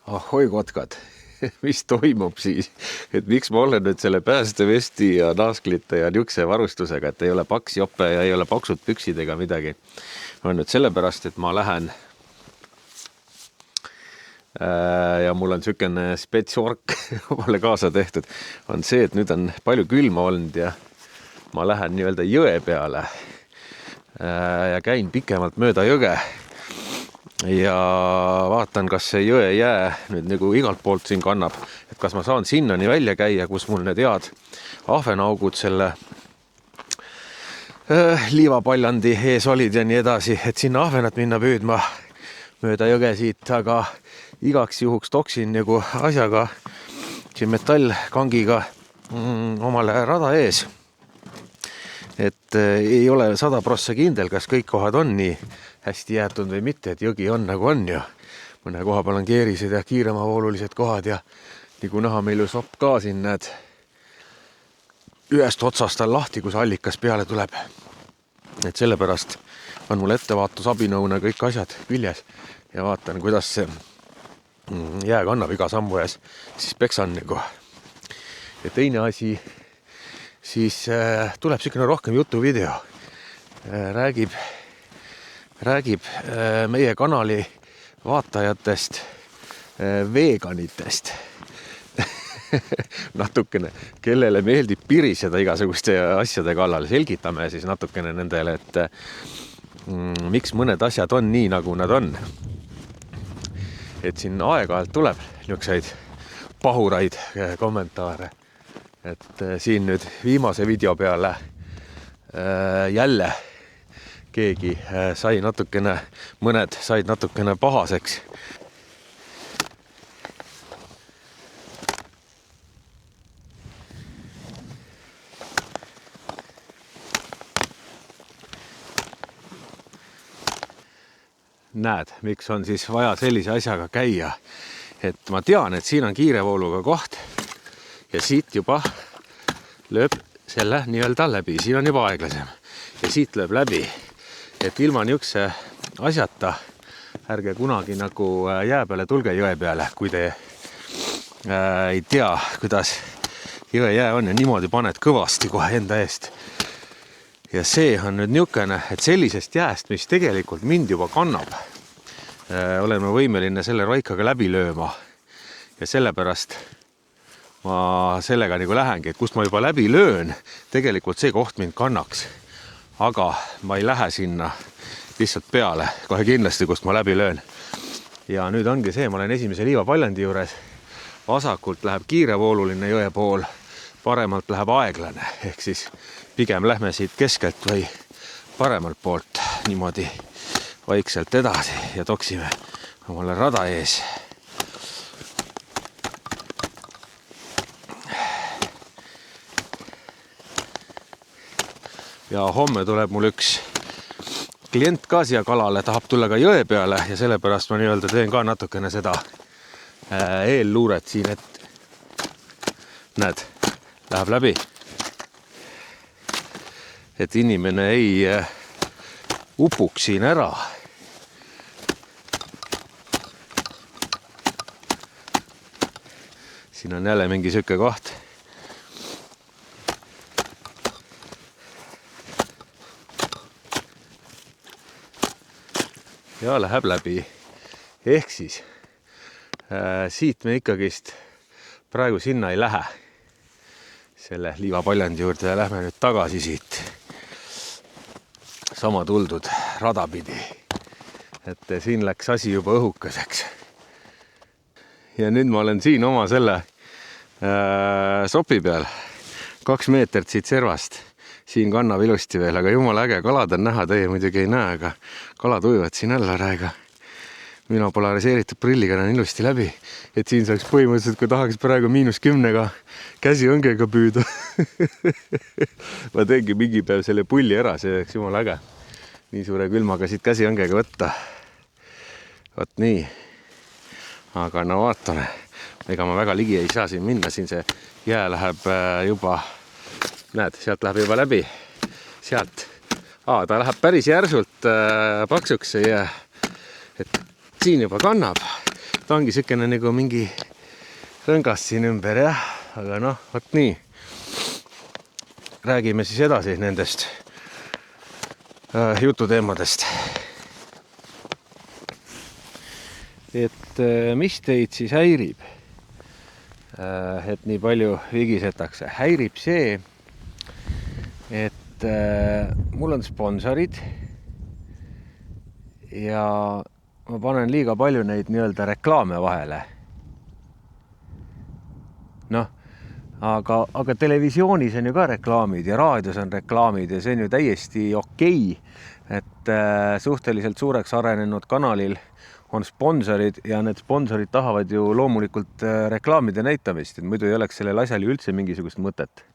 Ahoi kotkad, mis toimub siis, et miks ma olen nüüd selle päästevesti ja naasklite ja niukse varustusega, et ei ole paks jope ja ei ole paksud püksid ega midagi. On nüüd sellepärast, et ma lähen ja mul on sükene spetsork omale kaasa tehtud, on see, et nüüd on palju külma olnud ja ma lähen nii-öelda jõe peale ja käin pikemalt mööda jõge. Ja vaatan, kas see jõe jää nüüd nagu igalt poolt siin kannab, et kas ma saan sinnani välja käia, kus mul need head ahvenaugud selle liivapaljandi ees olid ja nii edasi, et sinna ahvenat minna püüdma mööda jõge siit, aga igaks juhuks toksin nagu asjaga siin metallkangiga omale rada ees. Et ei ole 100% kindel, kas kõik kohad on nii hästi jäetud või mitte, et jõgi on nagu on ja mõne koha peal on keerised ja kiiremavoolulised kohad ja nagu näha meil ju sopp ka siin, näed, ühest otsast on lahti, kus allikas peale tuleb. Et sellepärast on mul ettevaatusabinõuna kõik asjad küljes ja vaatan, kuidas see jää kannab iga sammu ees, siis peksan nagu. Ja teine asi, siis tuleb sükene rohkem jutuvideo. Räägib meie kanali vaatajatest veganitest. Natukene, kellele meeldib piriseda igasuguste asjade kallal. Selgitame siis natukene nendele, et miks mõned asjad on nii, nagu nad on. Et siin aeg-ajalt tuleb niukseid pahuraid kommentaare. Et siin nüüd viimase video peale jälle keegi sai natukene, mõned said natukene pahaseks. Näed, miks on siis vaja sellise asjaga käia. Et ma tean, et siin on kiirevooluga koht ja siit juba lööb selle nii-öelda läbi. Siin on juba aeglasem ja siit lööb läbi. Et ilma niukse asjata ärge kunagi nagu jää peale tulge jõe peale, kui te ei tea, kuidas jõe jää on ja niimoodi paned kõvasti kohe enda eest. Ja see on nüüd niukene, et sellisest jääst, mis tegelikult mind juba kannab, oleme võimeline selle roikaga läbi lööma ja sellepärast ma sellega nagu lähengi, et kust ma juba läbi löön, tegelikult see koht mind kannaks. Aga ma ei lähe sinna lihtsalt peale, kohe kindlasti, kust ma läbi löön. Ja nüüd ongi see, ma olen esimese liivapaljandi juures. Vasakult läheb kiirevooluline jõe pool, paremalt läheb aeglane. Ehk siis pigem lähme siit keskelt või paremalt poolt niimoodi vaikselt edasi ja toksime omale rada ees. Ja homme tuleb mul üks klient ka siia kalale, tahab tulla ka jõe peale ja sellepärast ma nii-öelda teen ka natukene seda eelluuret siin, et näed, läheb läbi. Et inimene ei upuks siin ära. Siin on jälle mingi süke koht. Ja läheb läbi. Ehk siis siit me ikkagist praegu sinna ei lähe selle liivapaljandi juurde ja lähme nüüd tagasi siit sama tuldud rada pidi. Et siin läks asi juba õhukeseks. Ja nüüd ma olen siin oma selle sopi peal 2 meetrit siit servast. Siin kannab ilusti veel, aga jumala äge, kalad on näha, teie muidugi ei näe, aga kalad ujuvad siin alla rääga. Mina polariseeritud prilliga näen ilusti läbi, et siin saaks põhimõtteliselt, kui tahaks praegu -10-ga käsi õngega püüda. Ma teengi mingi päev selle pulli ära, see oleks jumala äge. Nii suure külmaga siit käsi õngega võtta. Võt nii. Aga no vaatame, ega ma väga ligi ei saa siin minna, siin see jää läheb juba... Näed, sealt läheb juba läbi. Sealt. Ta läheb päris järsult paksuks see jää. Et siin juba kannab. ta ongi sükene nagu mingi rõngas siin ümber, jah. Aga noh, võt nii. Räägime siis edasi nendest jututeemadest. Et mis teid siis häirib? Et nii palju vigisetakse. Häirib see, et mul on sponsorid ja ma panen liiga palju neid nii-öelda reklaame vahele. Noh, aga televisioonis on ju ka reklaamid ja raadios on reklaamid ja see on ju täiesti okei, et suhteliselt suureks arenenud kanalil on sponsorid ja need sponsorid tahavad ju loomulikult reklaamide näitamist, et muidu ei oleks sellel asjal ju üldse mingisugust mõtet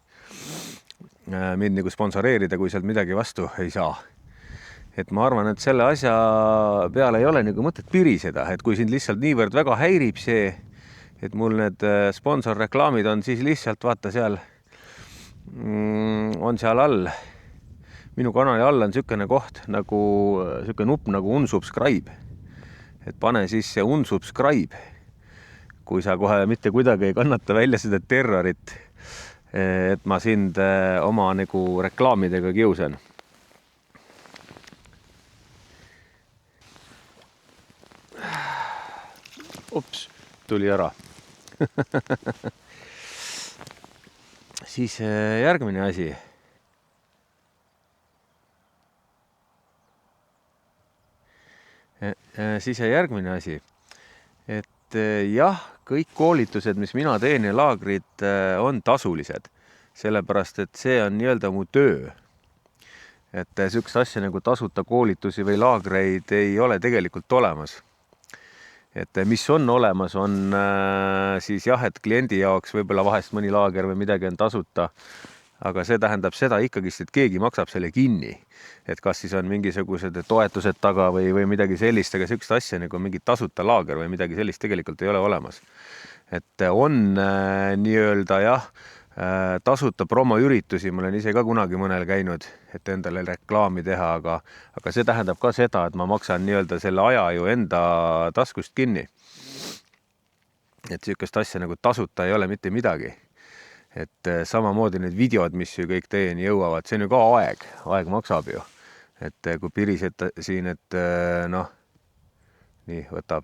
mind nagu sponsoreerida, kui sealt midagi vastu ei saa. Et ma arvan, et selle asja peale ei ole nagu mõtet piriseda, et kui sind lihtsalt niivõrd väga häirib see, et mul need sponsorreklaamid on, siis lihtsalt vaata seal on seal all, minu kanali all on sükene koht nagu sükene nupp nagu unsubscribe, et pane siis see unsubscribe, kui sa kohe mitte kuidagi ei kannata välja seda terrorit, et ma sind oma nagu reklaamidega kiusan. Ups, tuli ära. Siis järgmine asi. Et jah, kõik koolitused, mis mina teen ja laagrid on tasulised, sellepärast, et see on nii-öelda mu töö. Et sükst asja nagu tasuta koolitusi või laagreid ei ole tegelikult olemas. Et mis on olemas, on siis jah, et kliendi jaoks võib-olla vahest mõni laager või midagi on tasuta, aga see tähendab seda ikkagist, et keegi maksab selle kinni. Et kas siis on mingisugused toetused taga või midagi sellist, aga sükst asja nagu mingi tasuta laager või midagi sellist tegelikult ei ole olemas. Et on nii-öelda jah, tasuta promoüritusi, ma olen ise ka kunagi mõnel käinud, et endale reklaami teha, aga see tähendab ka seda, et ma maksan nii-öelda selle aja ju enda taskust kinni. Et sükest asja nagu tasuta ei ole mitte midagi. Et samamoodi need videod, mis ju kõik teieni jõuavad, see on ju ka aeg maksab ju. Et kui pirised siin, et noh, nii võtab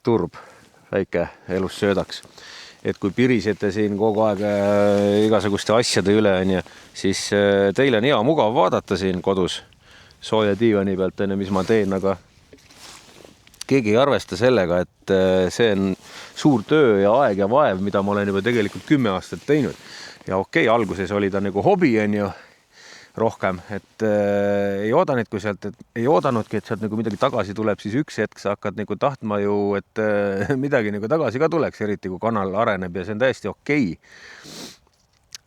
turb. Väike elus söödaks. Et kui pirisete siin kogu aeg igasuguste asjade üle on ja siis teil on hea mugav vaadata siin kodus sooja diivani pealt, mis ma teen, aga keegi ei arvesta sellega, et see on suur töö ja aeg ja vaev, mida ma olen juba tegelikult 10 aastat teinud. Ja okei, alguses oli ta nagu hobi on ju rohkem, et ei oodanudki, et sealt nagu midagi tagasi tuleb, siis üks hetk sa hakkad nagu tahtma ju, et midagi nagu tagasi ka tuleks, eriti kui kanal areneb ja see on täiesti okei.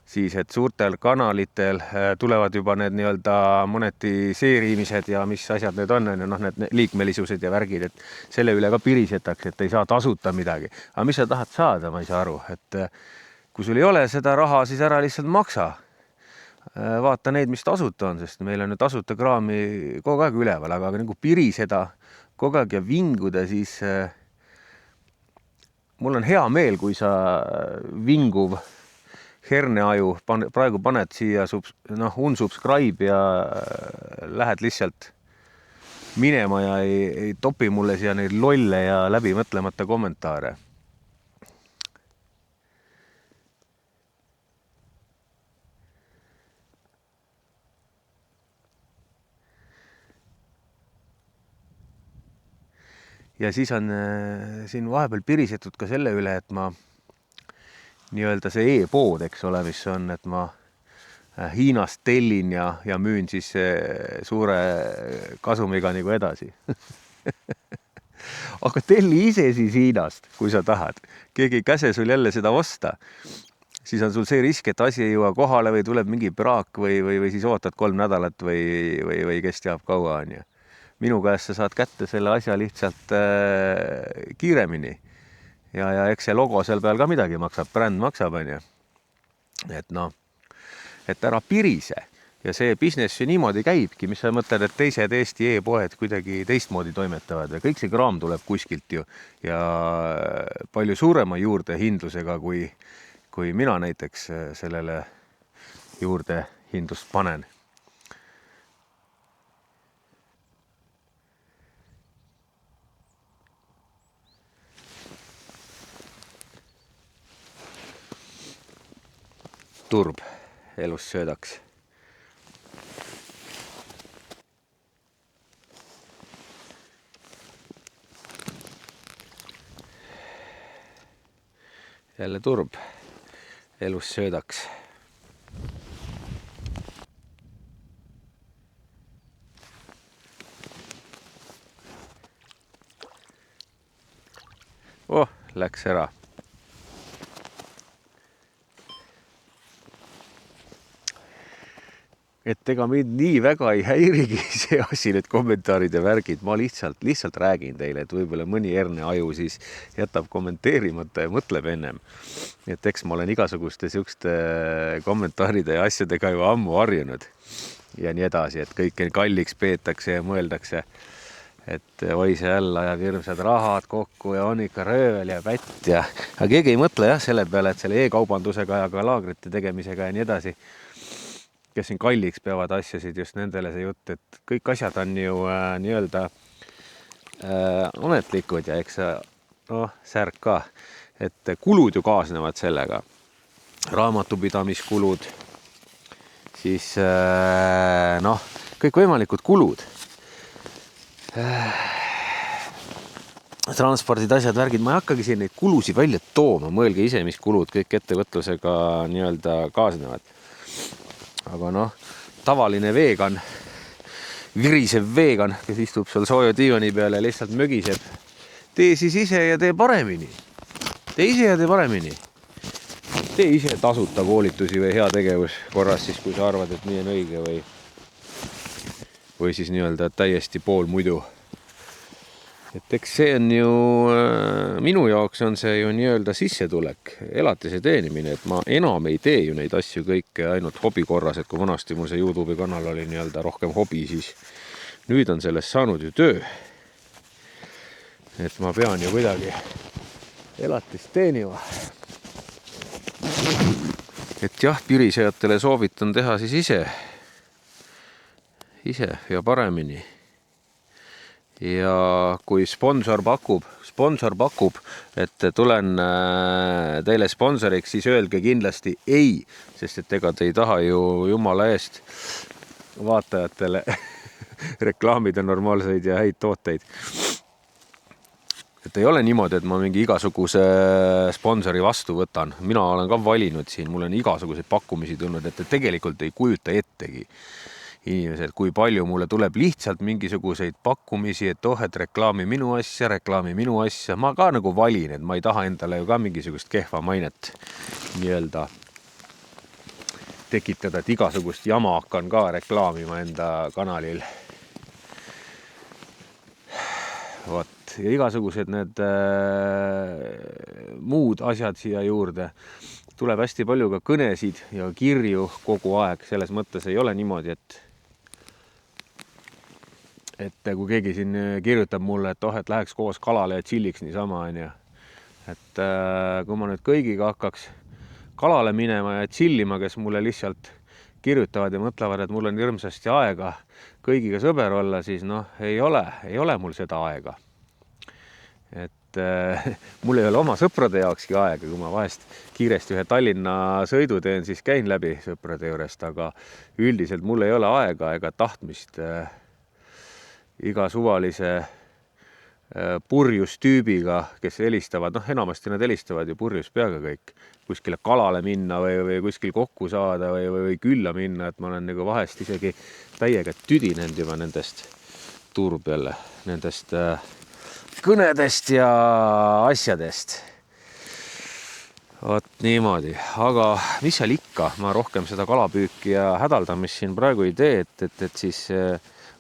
Siis, et suurtel kanalitel tulevad juba need nii-öelda monetiseerimised ja mis asjad need on, noh, need liikmelisused ja värgid, et selle üle ka pirisetakse, et ei saa tasuta midagi. Aga mis sa tahad saada, ma ei saa aru, et kui sul ei ole seda raha, siis ära lihtsalt maksa. Vaata neid, mis tasuta on, sest meil on ju tasuta kraami kogu aeg üleval, aga nagu piriseda kogu aeg ja vinguda, siis mul on hea meel, kui sa vinguv herneaju praegu paned siia unsubscribe ja lähed lihtsalt minema ja ei topi mulle siia neid lolle ja läbimõtlemata kommentaare. Ja siis on siin vahepeal pirisetud ka selle üle, et ma nii-öelda see e-pood, eks ole, mis on, et ma Hiinast tellin ja müün siis suure kasumiga nagu edasi. Aga telli ise siis Hiinast, kui sa tahad. Keegi ei käse sul jälle seda osta. Siis on sul see risk, et asi ei jõua kohale või tuleb mingi praak või siis ootad 3 nädalat või kes teab kaua on ju. Minu käest sa saad kätte selle asja lihtsalt kiiremini. Ja eks see logo seal peal ka midagi maksab, bränd maksab, on ju. Et noh, et ära pirise. ja see business ju niimoodi käibki, mis sa mõtled, et teised Eesti e-poed kuidagi teistmoodi toimetavad või kõik see kraam tuleb kuskilt ju ja palju suurema juurdehindlusega, kui mina näiteks sellele juurdehindlust panen. Turb elus söödaks. Jälle turb elus söödaks. Läks ära. Et ega meid nii väga ei häirigi see asi, need kommentaarid ja värgid. Ma lihtsalt räägin teile, et võib-olla mõni erne aju siis jätab kommenteerimata ja mõtleb ennem. Et eks ma olen igasuguste siukeste kommentaaride ja asjadega ju ammu harjunud ja nii edasi, et kõike kalliks peetakse ja mõeldakse, et oi see jälle ajab hirmsad rahad kokku ja on ikka röövel ja pätt ja aga keegi ei mõtle jah selle peale, et selle e-kaubandusega ja ka laagrite tegemisega ja nii edasi, kes siin kalliks peavad asjasid, just nendele see jutt, et kõik asjad on ju nii-öelda ametlikud ja eks särk ka, et kulud ju kaasnevad sellega, raamatupidamiskulud, siis kõikvõimalikud kulud, transpordid, asjad, värgid, ma ei hakkagi siin neid kulusid välja tooma, mõelge ise, mis kulud kõik ettevõtlusega nii-öelda kaasnevad. Aga tavaline vegan, virisev vegan, kes istub seal sooja diivani peal ja lihtsalt mögiseb, tee siis ise ja tee paremini. Tee ise ja tee paremini. Tee ise tasuta koolitusi või hea tegevus korras siis, kui sa arvad, et nii on õige või siis nii-öelda täiesti pool muidu. Et eks see on ju, minu jaoks on see ju nii-öelda sissetulek, elatise teenimine, et ma enam ei tee ju neid asju kõike ainult hobi korras, et kui vanasti mul see YouTube'i kanal oli nii-öelda rohkem hobi, siis nüüd on sellest saanud ju töö. Et ma pean ju kuidagi elatist teenima. Et jah, pirisejatele soovitan teha siis ise ja paremini. Ja kui sponsor pakub, et tulen teile sponsoriks, siis öelge kindlasti ei, sest et ega te ei taha ju jumala eest vaatajatele reklaamida normaalseid ja häid tooteid. Et ei ole niimoodi, et ma mingi igasuguse sponsori vastu võtan. Mina olen ka valinud siin, mul on igasuguseid pakkumisi tulnud, et tegelikult ei kujuta ettegi inimesed, kui palju mulle tuleb lihtsalt mingisuguseid pakkumisi, et et reklaami minu asja. Ma ka nagu valin, et ma ei taha endale ju ka mingisugust kehva mainet nii-öelda tekitada, et igasugust jama hakkan ka reklaamima enda kanalil. Vot, ja igasugused need muud asjad siia juurde. Tuleb hästi palju ka kõnesid ja kirju kogu aeg. Selles mõttes ei ole niimoodi, et kui keegi siin kirjutab mulle, et läheks koos kalale ja chilliks niisama, on ju. Et kui ma nüüd kõigiga hakkaks kalale minema ja chillima, kes mulle lihtsalt kirjutavad ja mõtlevad, et mul on hirmsasti aega kõigiga sõber olla, siis ei ole mul seda aega. Et mul ei ole oma sõprade jaokski aega, kui ma vahest kiiresti ühe Tallinna sõidu teen, siis käin läbi sõprade juurest, aga üldiselt mul ei ole aega ega tahtmist iga suvalise purjustüübiga, kes helistavad, enamasti nad helistavad ju purjus peaga kõik, kuskile kalale minna või kuskil kokku saada või külla minna, et ma olen nagu vahest isegi täiega tüdinenud juba nendest turbjale, nendest kõnedest ja asjadest. Vot niimoodi, aga mis seal ikka, ma rohkem seda kalapüüki ja hädaldamist siin praegu ei tee, et siis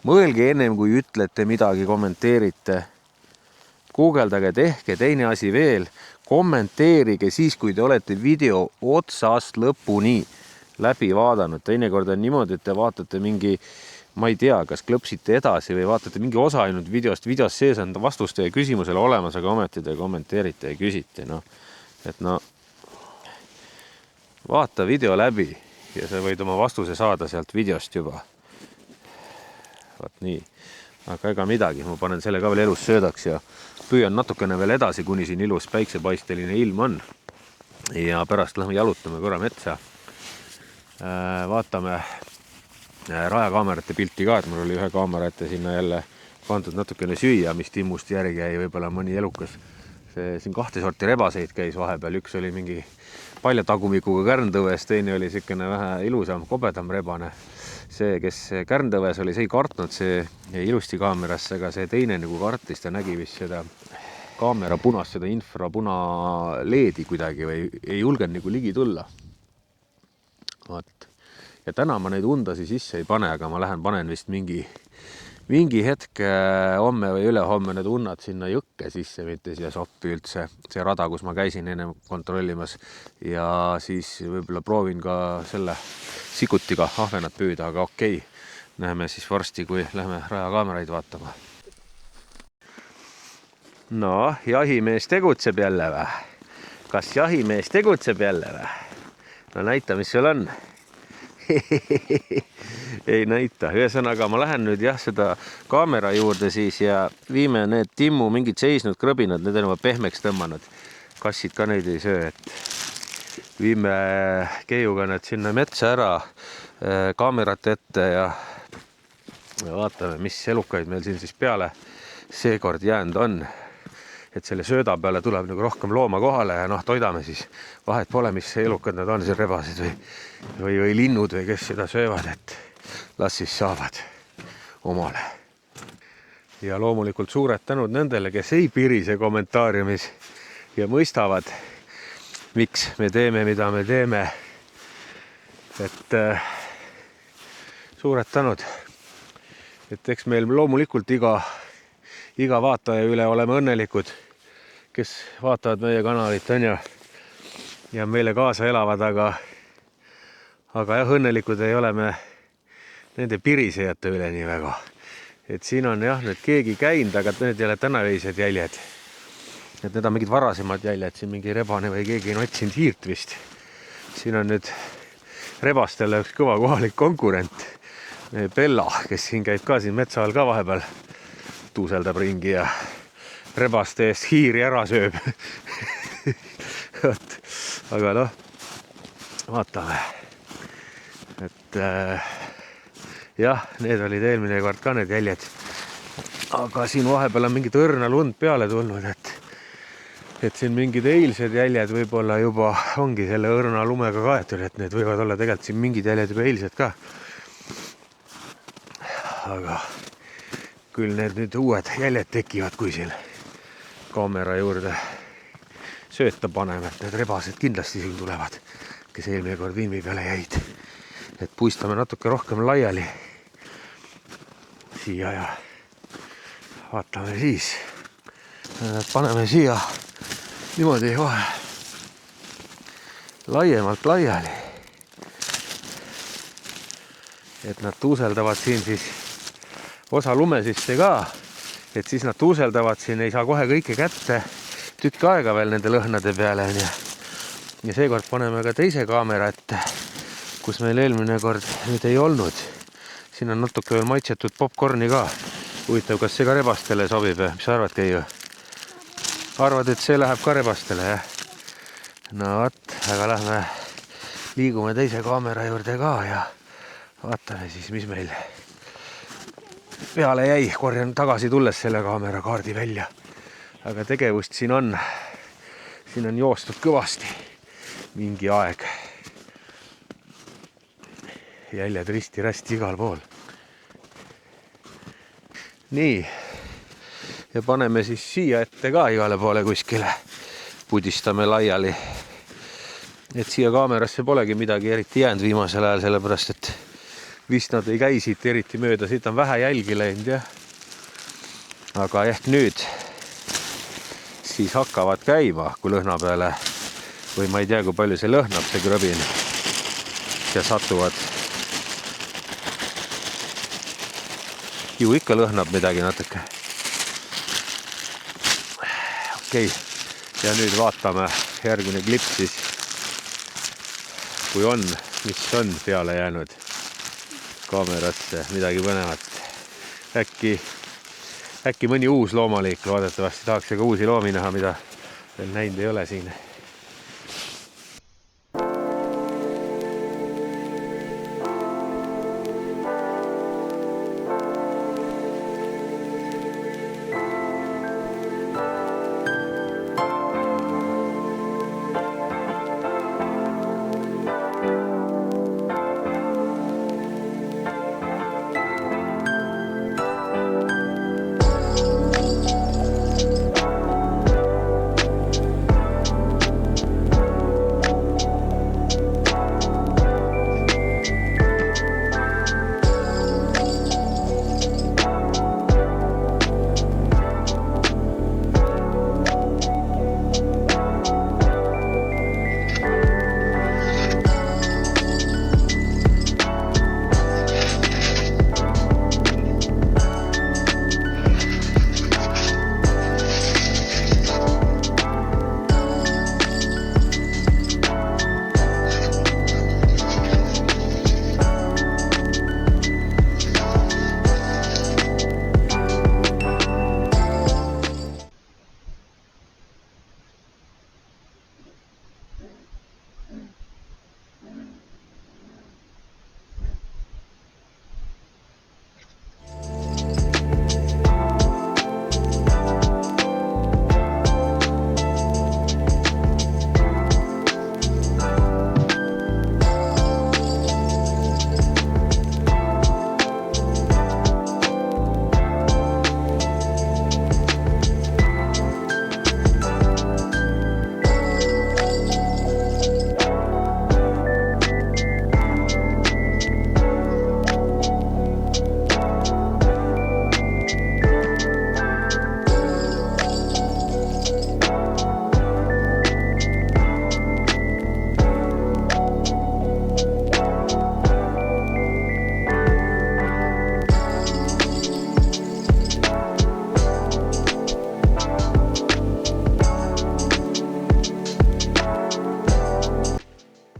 mõelge ennem, kui ütlete midagi, kommenteerite, guugeldage, tehke, teine asi veel, kommenteerige siis, kui te olete video otsast lõpuni läbi vaadanud. Teinekord on niimoodi, et te vaatate mingi, ma ei tea, kas klõpsite edasi või vaatate mingi osa ainult videost. Videos sees on vastus teie küsimusele olemas, aga ometi te kommenteerite ja küsite. No. Et no, vaata video läbi ja sa võid oma vastuse saada sealt videost juba. Vaat nii. Aga ega midagi, ma panen selle ka veel elus söödaks ja püüan natukene veel edasi, kuni siin ilus päiksepaisteline ilm on. Ja pärast lähme jalutame korra metsa. Vaatame rajakaamerate pilti ka, et mul oli ühe kaamera ette sinna jälle pandud natukene süüa, mis Timmust järgi jäi, võib-olla mõni elukas. Siin 2 sorti rebaseid käis vahepeal, üks oli mingi paljatagumikuga kärntõves, teine oli siukene vähe ilusam, kobedam rebane. See, kes kärntõves oli, see ei kartnud, see jäi ilusti kaamerasse, aga see teine nagu kartis, ta nägi vist seda kaamera punast, seda infrapuna leedi kuidagi või ei julgenud nagu ligi tulla. Vaat. Ja täna ma neid undasi sisse ei pane, aga ma panen vist mingi hetk homme või ülehomme need unnad sinna jõkke sisse, mitte siia soppi üldse. See rada, kus ma käisin enne kontrollimas ja siis võib-olla proovin ka selle sikutiga ahvenat püüda, aga okei. Näeme siis varsti, kui lähme rajakaameraid vaatama. No, jahimees tegutseb jälle või? Kas jahimees tegutseb jälle või? No näita, mis sul on. Ei näita. Ühesõnaga, ma lähen nüüd seda kaamera juurde siis ja viime need Timmu mingid seisnud krõbinad, need on juba pehmeks tõmmanud. Kassid ka neid ei söö, et viime keiuga need sinna metsa ära kaamerate ette ja vaatame, mis elukaid meil siin siis peale seekord jäänud on. Et selle sööda peale tuleb nagu rohkem looma kohale ja toidame siis. Vahet pole, mis elukad nad on, see rebased või linnud või kes seda söövad, et las siis saavad omale. Ja loomulikult suured tänud nendele, kes ei pirise kommentaariumis ja mõistavad, miks me teeme, mida me teeme. Et suured tänud. Et eks meil loomulikult iga vaataja üle oleme õnnelikud, kes vaatavad meie kanalit on ja meile kaasa elavad, aga jah, õnnelikud ei ole me nende pirisejate üle nii väga. Et siin on jah, nüüd keegi käinud, aga need ei ole tänaveised jäljed. Et need on mingid varasemad jäljed, siin mingi rebane või keegi on otsinud hiirt vist. Siin on nüüd rebastele üks kõva kohalik konkurent, Bella, kes siin käib ka siin metsa all ka vahepeal. Tuuseldab ringi ja rebaste eest hiiri ära sööb. Aga vaatame. Et jah, need olid eelmine kord ka need jäljed. Aga siin vahepeal on mingid õrna lund peale tulnud, et siin mingid eilsed jäljed võib-olla juba ongi selle õrna lumega kaetud, et need võivad olla tegelikult siin mingid jäljed juba eilsed ka. Aga küll need nüüd uued jäljed tekivad, kui siin kaamera juurde sööta paneme, et need rebased kindlasti siin tulevad, kes eelmine kord viimi peale jäid. Et puistame natuke rohkem laiali siia ja vaatame siis. Paneme siia niimoodi kohe laiemalt laiali. Et nad tuuseldavad siin siis osa lume sisse ka, et siis nad tuuseldavad siin, ei saa kohe kõike kätte, tükk aega veel nende lõhnade peale. Ja seekord paneme ka teise kaamera ette, kus meil eelmine kord nüüd ei olnud. Siin on natuke veel maitsetud popcorni ka. Huvitav, kas see ka rebastele sobib? Mis sa arvad, Keiu? Arvad, et see läheb ka rebastele, jah? No vaat, aga lähme liigume teise kaamera juurde ka ja vaatame siis, mis meil peale jäi. Korjan tagasi tulles selle kaamera kaardi välja. Aga tegevust siin on joostud kõvasti mingi aeg. Jäljed risti-rästi igal pool. Nii. Ja paneme siis siia ette ka igale poole kuskile. Pudistame laiali. Et siia kaamerasse polegi midagi eriti jäänud viimasel ajal, sellepärast et vist nad ei käi siit eriti mööda, siit on vähe jälgi läinud, jah. Aga ehk nüüd siis hakkavad käima, kui lõhna peale, või ma ei tea, kui palju see lõhnab, see krõbin. ja satuvad. Ju ikka lõhnab midagi natuke. Okei. Ja nüüd vaatame järgmine klipp siis, kui on, mis on peale jäänud kaamerasse, midagi põnevat. Äkki mõni uus loomaliik, loodetavasti tahaks ka uusi loomi näha, mida veel näinud ei ole siin.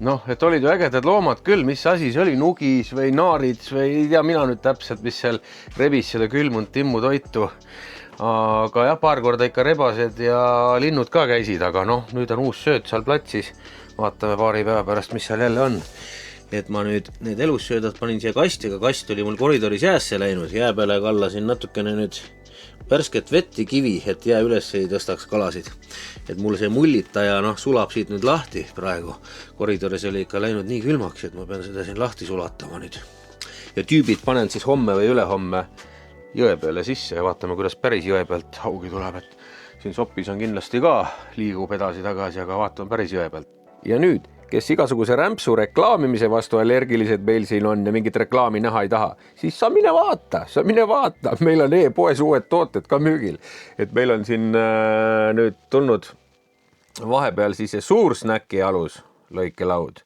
Noh, et olid ju ägedad loomad küll, mis asi see oli, nugis või naarits või ei tea mina nüüd täpselt, mis seal rebis seda külmunud timmu toitu. Aga jah, paar korda ikka rebased ja linnud ka käisid, aga noh, nüüd on uus sööt seal platsis. Vaatame paari päeva pärast, mis seal jälle on. Et ma nüüd need elussöödad panin siia kasti, aga kast oli mul koridoris jäässe läinud. Jää peale kallasin natukene nüüd värsket vetti kivi, et jää üles ei tõstaks kalasid. Et mul see mullitaja sulab siit nüüd lahti praegu. Koridoris oli ikka läinud nii külmaks, et ma pean seda siin lahti sulatama nüüd. Ja tüübid panen siis homme või ülehomme jõe peale sisse ja vaatame, kuidas päris jõe pealt haugi tuleb. Et siin Sopis on kindlasti ka liigub edasi tagasi, aga vaatame päris jõe pealt. Ja nüüd, kes igasuguse rämpsu reklaamimise vastu allergilised meil siin on ja mingit reklaami näha ei taha, siis sa mine vaata. Meil on e-poes uued tooted ka müügil. Et meil on siin nüüd tulnud vahepeal siis see suur snäki alus lõikelaud.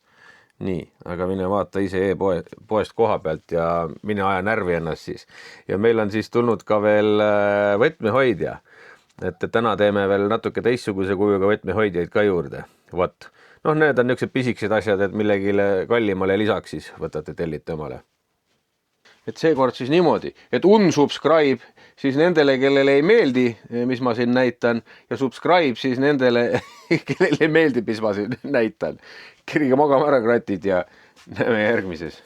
Nii, aga mine vaata ise e-poest koha pealt ja mine aja närvi ennast siis. Ja meil on siis tulnud ka veel võtmehoidja. Et täna teeme veel natuke teistsuguse kujuga võtmehoidjaid ka juurde. Vot. Noh, need on niisugused pisikesed asjad, et millegile kallimale lisaks siis võtate tellite omale. Et seekord siis niimoodi, et unsubscribe siis nendele, kellele ei meeldi, mis ma siin näitan, ja subscribe siis nendele, kellele ei meeldi, mis ma siin näitan. Kirige magama ära kratid ja näeme järgmises.